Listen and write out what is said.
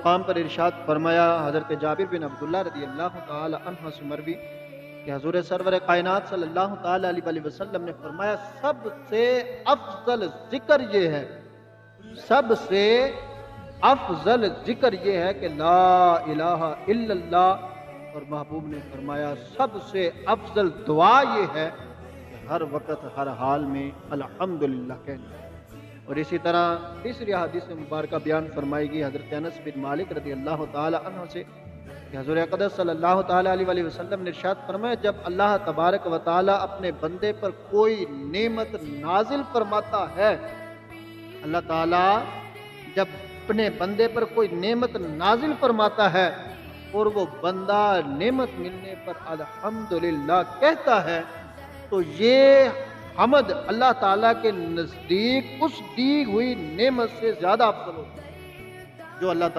मुकाम पर इरशाद फरमाया, हज़रत जाबिर बिन अब्दुल्लाह रज़ी अल्लाह तआला अन्हु से मरवी कि हज़ूर सरवर कायनात सल्लल्लाहु तआला अलैहि वसल्लम ने फरमाया, सबसे अफजल जिक्र ये है, सबसे अफजल जिक्र ये है कि ला इलाहा इल्लल्लाह। और महबूब ने फरमाया सबसे अफजल दुआ ये है कि हर वक्त हर हाल में अल्हम्दुलिल्लाह कहना। और इसी तरह तीसरी हदीस मुबारक बयान फरमाएगी हज़रत अनस बिन मालिक रज़ी अल्लाह तआला अन्हु से कि हज़ूर अक़दस सल्लल्लाहु तआला अलैहि वसल्लम ने इरशाद फरमाया, जब अल्लाह तबारक व तआला अपने बंदे पर कोई नेमत नाजिल फरमाता है, अल्लाह ताला जब अपने बंदे पर कोई नेमत नाजिल फरमाता है और वो बंदा नेमत मिलने पर अल्हम्दुलिल्लाह कहता है, तो ये हमद अल्लाह ताला के नज़दीक उस दी हुई नेमत से ज़्यादा अफजल होती है जो अल्लाह ताला